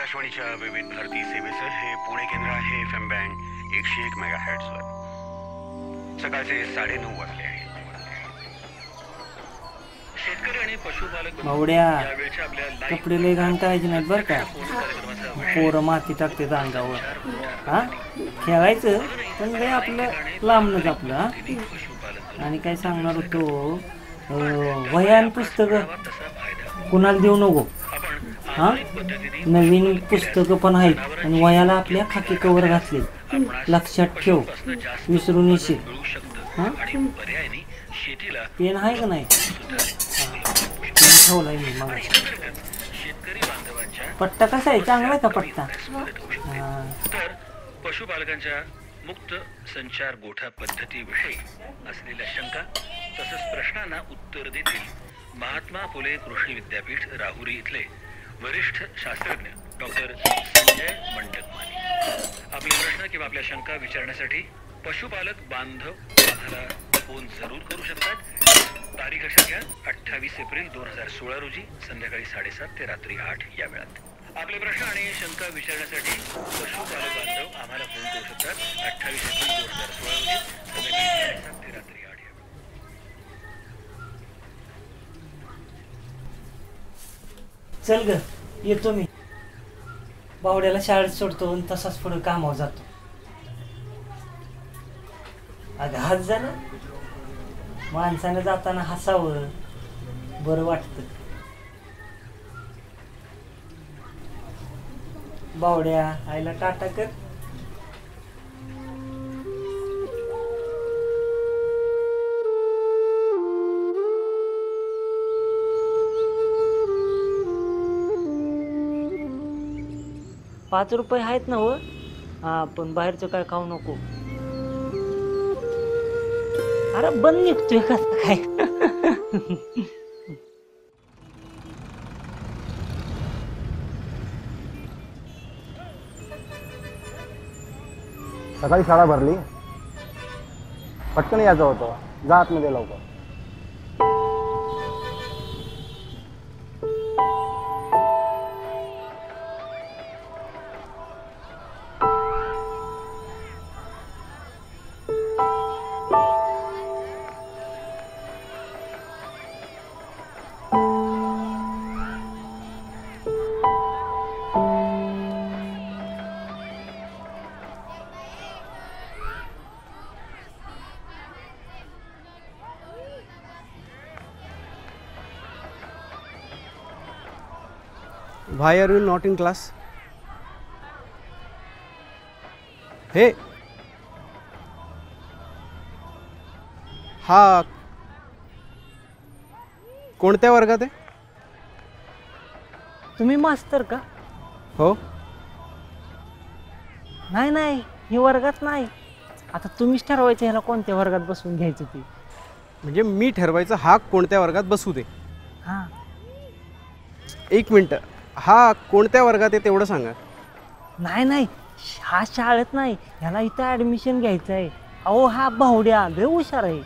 आकाशवाणीच्या विविध भारती सेवेचं हे पुणे केंद्र आहे. FM band 101 मेगाहर्ट्झवर. सकाळचे 9:30 वाजले आहेत. शेतकरी आणि पशुपालक बावड्या कपडे लय घाण करायचे नाहीत बरं का. पोरं माती टाकतात अंगावर. हा खेळायचं पण लय आपलं लांबनच आपलं. हा आणि काय सांगणार होतो, वह्यान पुस्तकं कुणाला देऊ नको. हा नवीन पुस्तकं पण आहेत आणि वह्याला आपल्या खाकी कवर घातले. लक्षात ठेव, विसरून येशील. हा पेन आहे का नाही? पेन ठेवलाय मी मग. पट्टा कसा आहे, चांगला आहे का पट्टा? तर पशुपालकांच्या मुक्त संचार गोठा पद्धतीविषयी असलेल्या शंका तसंच प्रश्नांना उत्तर देतील महात्मा फुले कृषी विद्यापीठ राहुरी इथले वरिष्ठ शास्त्रज्ञ डॉक्टर संजय मंडकमानी. आपले प्रश्न किंवा आपल्या शंका विचारण्यासाठी पशुपालक बांधव आम्हाला फोन जरूर करू शकतात. तारीख अशा घ्या 28 एप्रिल 2016 रोजी संध्याकाळी 7:30 ते रात्री 8 या वेळात. आपले प्रश्न आणि शंका विचारण्यासाठी पशुपालक बांधव आम्हाला फोन करू शकतात. 28 एप्रिल 2016 रोजी संध्याकाळी 7:30 ते रात्री 8 या वेळात. चल ग, येतो मी. बावड्याला शाळेत सोडतो आणि तसाच पुढे कामावर जातो. अगं हस जा ना, माणसाने जाताना हसावं, बरं वाटतं. बावड्या आईला टाटा कर. ₹5 आहेत ना व? हा पण बाहेरचं काय खाऊ नको. अरे बंद निघतोय का काय? सकाळी शाळा भरली, पटकन यायचं होतं. जा आतमध्ये लवकर. Why are you not in class? Hey. हा कोणत्या वर्गात आहे? तुम्ही मास्तर का? हो. नाही नाही, हे वर्गात नाही. आता तुम्हीच ठरवायचं ह्याला कोणत्या वर्गात बसवून घ्यायचं ते. म्हणजे मी ठरवायचं हा कोणत्या वर्गात बसू दे? हां. एक मिनटं, हा कोणत्या वर्गात आहे तेवढं सांगा. नाही नाही, हा शाळेत नाही, ह्याला इथं ॲडमिशन घ्यायचं आहे. अहो हा बावड्या लय हुशार आहे.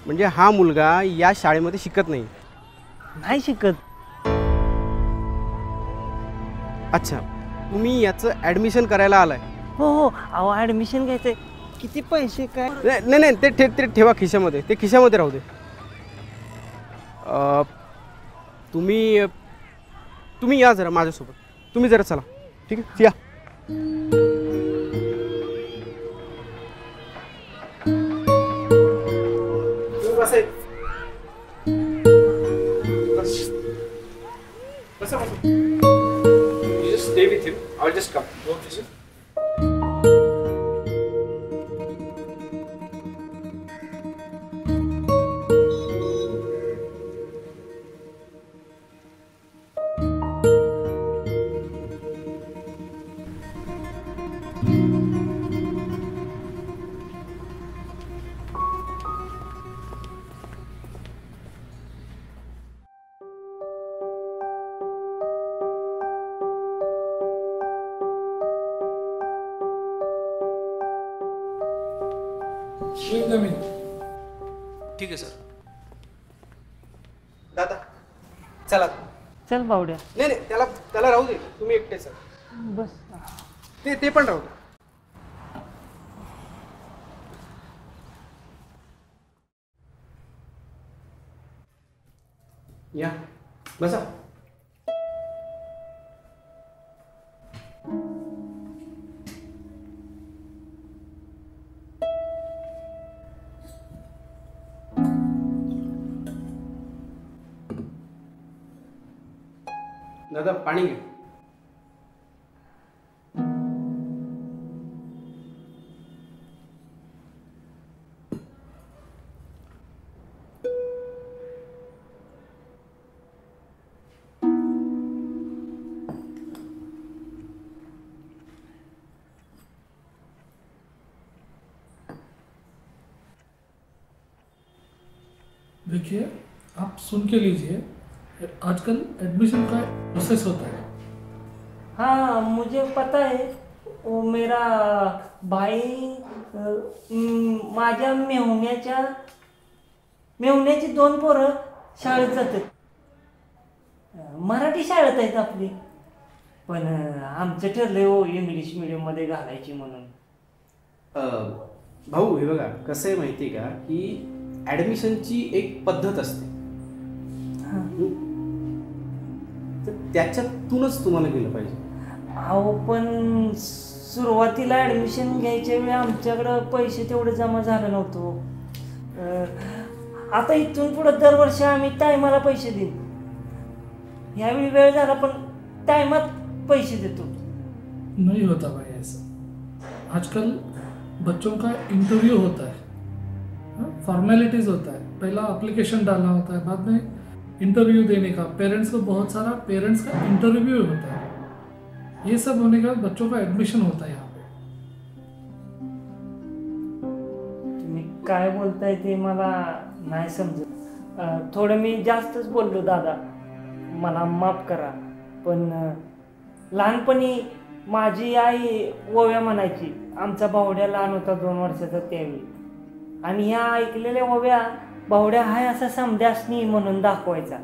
म्हणजे हा मुलगा या शाळेमध्ये शिकत नाही? नाही शिकत. अच्छा, तुम्ही याचं ॲडमिशन करायला आलाय? हो हो. अहो ॲडमिशन घ्यायचंय. किती पैसे काय? नाही नाही, ते ठेवा खिशामध्ये, ते खिशामध्ये राहू दे. तुम्ही या जरा माझ्यासोबत. तुम्ही जरा चला. ठीक आहे, या. You just stay with him. I'll just come. Don't listen. ठीक आहे सर. दादा चला. चल बावड्या. नाही त्याला राहू दे, तुम्ही एकटे सर. बस ते पण राहू दे. या बसा. दादा पाणी घे. देखिए, आप सुन के लीजिए, आजकल एडमिशन का प्रोसेस होता है. हाँ मुझे पता है. वो मेरा भाई माझ्या मेहुण्याची 2 पोरं शाळेत जातात. मराठी शाळेत आहेत आपली. पण आमचं ठरलंय हो इंग्लिश मीडियममध्ये घालायची म्हणून. भाऊ हे बघा कसं आहे माहिती आहे का की ॲडमिशनची एक पद्धत असते. तर त्याच्यातूनच तुम्हाला गेलं पाहिजे. अहो पण सुरुवातीला ॲडमिशन घ्यायच्या वेळी आमच्याकडं पैसे तेवढे जमा झालं नव्हतं. आता इथून पुढं दरवर्षी आम्ही टायमाला पैसे देऊ. ह्यावेळी वेळ झाला पण टायमात पैसे देतो. नहीं होता भाई ऐसा. आजकल बच्चों का इंटरव्यू होता है, फॉर्मेलिटीज होता है. पहला एप्लीकेशन डालना होता है, बाद में इंटरव्यू देने का. पेरेंट्स को बहुत सारा पेरेंट्स का इंटरव्यू होता है. ये सब होने के बाद बच्चों का एडमिशन होता है यहाँ पे. तुम्ही काय बोलताय ते मला नाही समजत. थोडं मी जास्तच बोललो दादा, मला माफ करा. पण लहानपणी माझी आई ओव्या म्हणायची. आमचा भावड्या लहान होता 2 वर्षाचा त्यावेळी. आणि ह्या ऐकलेल्या ओव्या भावड्या हाय असा समध्यासनी म्हणून दाखवायचा.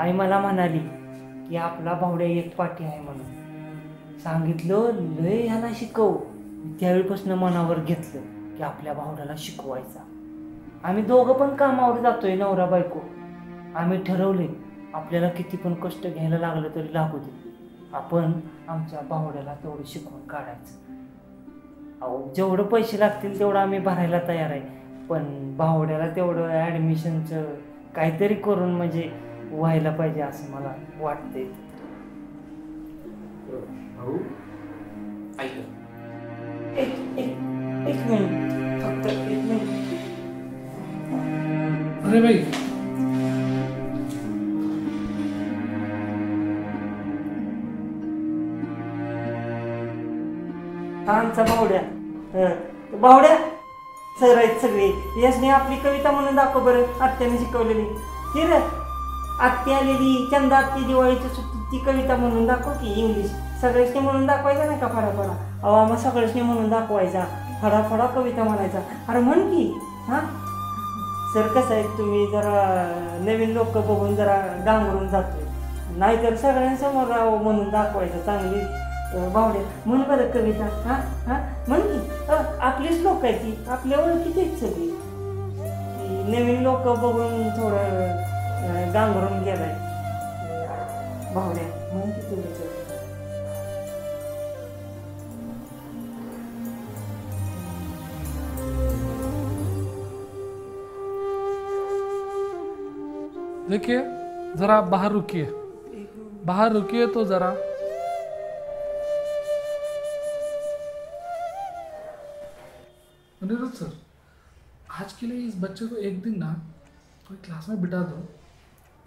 आई मला म्हणाली की आपला भावड्या एक पाठी आहे म्हणून. सांगितलं लय ह्याला शिकव. त्यावेळीपासून मनावर घेतलं की आपल्या भावड्याला शिकवायचा. आम्ही दोघं पण कामावर जातोय नवरा बायको. आम्ही ठरवले आपल्याला किती पण कष्ट घ्यायला लागलं तरी लागू दे, आपण आमच्या भावड्याला तेवढं शिकवून काढायचं. अहो जेवढं पैसे लागतील तेवढं आम्ही भरायला तयार आहे. पण भावड्याला तेवढं ॲडमिशनचं काहीतरी करून म्हणजे व्हायला पाहिजे असं मला वाटतंय. भाऊ ऐक. एक मिनिट, फक्त 1 मिनिट. अरे भाई, आमचा भावड्या. भावड्या सर आहेत सगळे. यासने आपली कविता म्हणून दाखव बरं. आत्याने शिकवलेली ती रे. आत्या आलेली चंदा आत्ती दिवाळीच्या सुट्टीत ती कविता म्हणून दाखव की इंग्लिश. सगळ्यासनी म्हणून दाखवायचा नाही का फडाफडा. अहो आम्हा सगळ्यासनी म्हणून दाखवायचा. फडाफडा कविता म्हणायचा. अरे म्हण की. हां सर कसं आहे तुम्ही जरा नवीन लोक बघून जरा गांगरून जातोय. नाहीतर सगळ्यांसमोर म्हणून दाखवायचं चांगली. भावड्या म्हण बरं कविता. हां हां म्हण की. आपलीच लोक आहे ती, आपल्या ओळखीची आहेत सगळी. नवीन लोक बघून थोडं गांगरून गेलाय. भावड्या म्हण की तुम्ही कविता. देखिए जरा आप बाहर रुकिए. बाहर रुकिए तो जरा. अनिरुद्ध सर, आज के लिए इस बच्चे को एक दिन ना कोई क्लास में बिठा दो.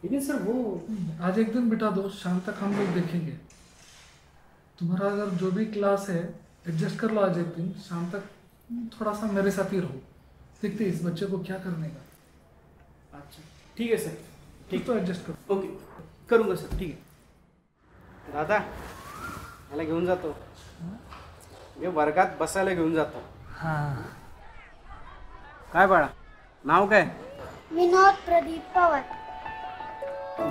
लेकिन सर वो आज एक दिन बिठा दो, शाम तक हम लोग देखेंगे. तुम्हारा अगर जो भी क्लास है एडजस्ट कर लो. आज एक दिन शाम तक थोड़ा सा मेरे साथ ही रहो. देखते इस बच्चे को क्या करने का. अच्छा ठीक आहे सर. ठीक तो एडजस्ट करो. ओके करूंगा सर. ठीक आहे दादा, मला घेऊन जातो. मी वर्गात बसायला घेऊन जातो. हां काय बाळा नाव काय. विनोद प्रदीप पवार.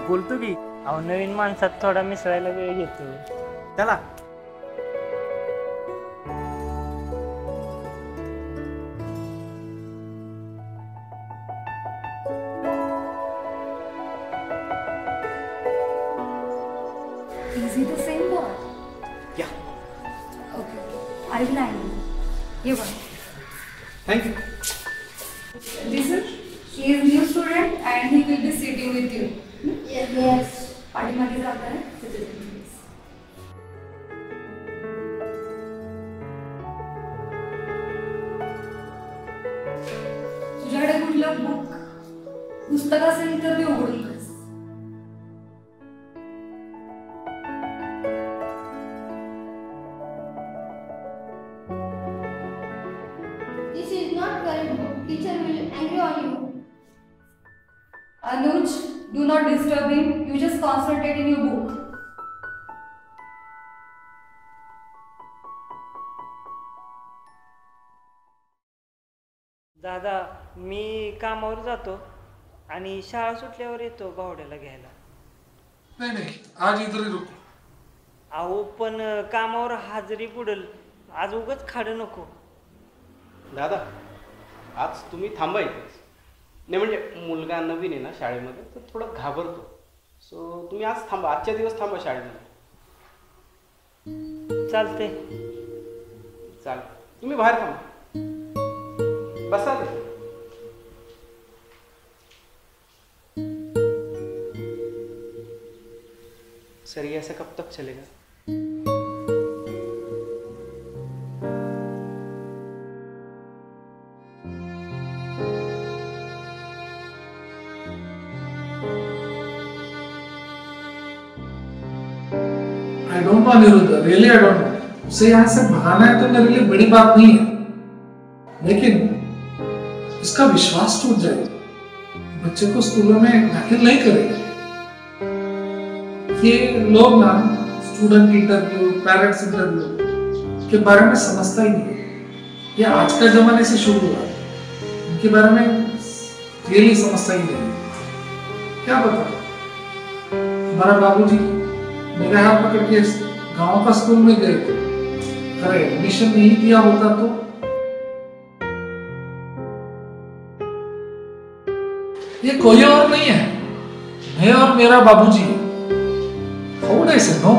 बोलतो की. अहो नवीन माणसात थोडा मिसळायला वेळ घेतो. त्याला Listen, he is new student and he will be sitting with you. Yes. पाठीमागे जात आहे तिथे. तुझ्याकडे कुठलं बुक पुस्तक असेल तर ते उघडून बस. This is not correct book. Teacher will angry on you. Anuj, do not disturb him. You just concentrate in your book. दादा मी कामावर जातो आणि शाळा सुटल्यावर येतो भावड्याला घ्यायला. नहीं नहीं, आज इधर ही रुको. अहो पण कामावर हाजरी बुडल, आज उगाच खाडं नको. दादा आज तुम्ही थांबायचं नाही, म्हणजे मुलगा नवीन आहे ना शाळेमध्ये, तर थोडं घाबरतो. सो तुम्ही आज थांबा, आजच्या दिवस थांबा शाळेमध्ये. चालते. चालेल, तुम्ही बाहेर थांबा, बसा ते. सर ये ऐसा कब तक चलेगा? I don't know Anirudh, really I don't know. उसे यहाँ से भगाना है तो मेरे लिए बड़ी बात नहीं है, लेकिन उसका विश्वास टूट जाएगा. बच्चे को स्कूलों में दाखिल नहीं करेगा. ये लोग ना स्टूडेंट इंटरव्यू, पेरेंट्स इंटरव्यू के बारे में समझता ही नहीं. ये आज का जमाने से शुरू हुआ, इनके बारे में रियली समझता ही नहीं. क्या पता हमारा बाबूजी मेरे हाथ पकड़ के गांव का स्कूल में गए थे, अगर एडमिशन नहीं दिया होता तो. ये कोई और नहीं है, मैं और मेरा बाबूजी. How would I say no?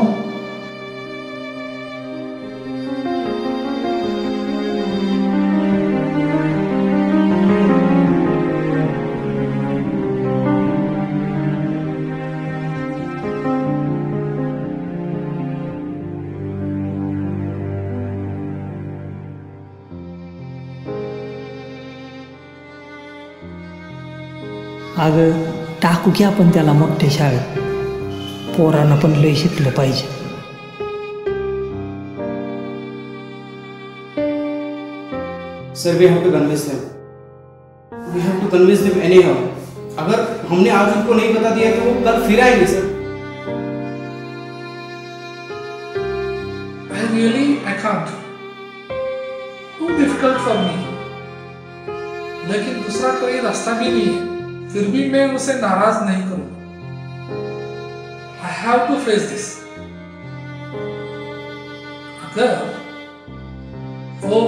अगं टाकू की आपण त्याला मोठ्या शाळेत, पोरांना पण लय शिकलं पाहिजे. Sir we have to convince them, we have to convince them anyhow. अगर हमने आज उनको नहीं बता दिया तो वो कल फिर आएंगे sir. I can't. Too difficult for me. लेकिन दूसरा कोई रास्ता भी नहीं है, फिर भी मैं उसे नाराज नहीं करूंगा. I have to face this. अगर वो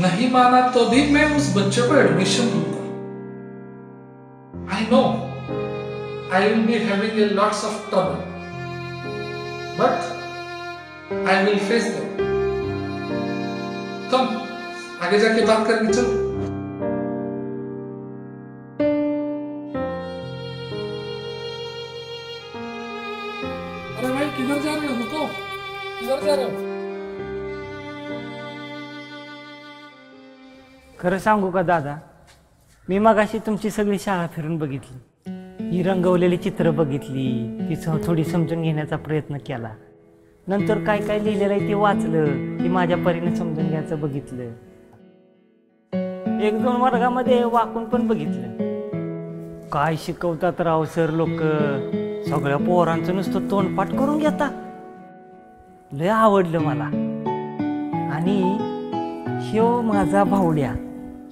नहीं माना तो भी मैं उस बच्चे को एडमिशन दूंगा. I know I will be having a lots of trouble, but I will face them. Come, आगे जाके बात करेंगे. चलो. अरे भाई किधर जा रहे हो? रुको, किधर जा रहे हो? खरं सांगू का दादा, मी मगाशी तुमची सगळी शाळा फिरून बघितली, ही रंगवलेली चित्र बघितली, तिचं थोडी समजून घेण्याचा प्रयत्न केला. नंतर काय काय लिहिलेलं आहे ते वाचलं, ती माझ्या परीने समजून घ्यायचं बघितलं. 1-2 वर्गामध्ये वाकून पण बघितलं. काय शिकवतात राव सर लोक, सगळ्या पोरांचं नुसतं तोंडपाठ करून घेतात. लय आवडलं मला. आणि ह्यो माझा भावड्या,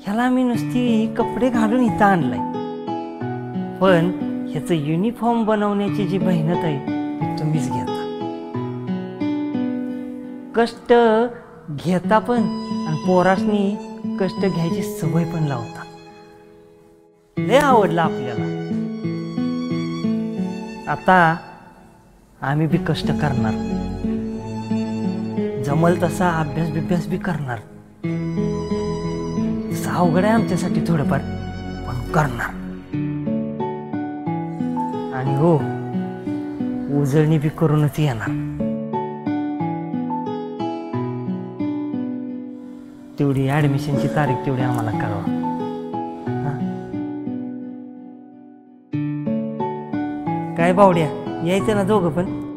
ह्याला मी नुसती कपडे घालून इथं आणलाय, पण ह्याचं युनिफॉर्म बनवण्याची जी मेहनत आहे ती तुम्हीच घेता. कष्ट घेता पण आणि पोरासनी कष्ट घ्यायची सवय पण लावता. लय आवडलं आपल्याला. आता आम्ही बी कष्ट करणार, जमल तसा अभ्यास बिभ्यास बी करणार. अवघड आहे आमच्यासाठी थोडंफार, पण करणार. आणि हो, उजळणी बी करूनच येणार. तेवढी ऍडमिशनची तारीख तेवढी आम्हाला कळवा. हा? काय बावड्या, यायचं ना दोघं पण?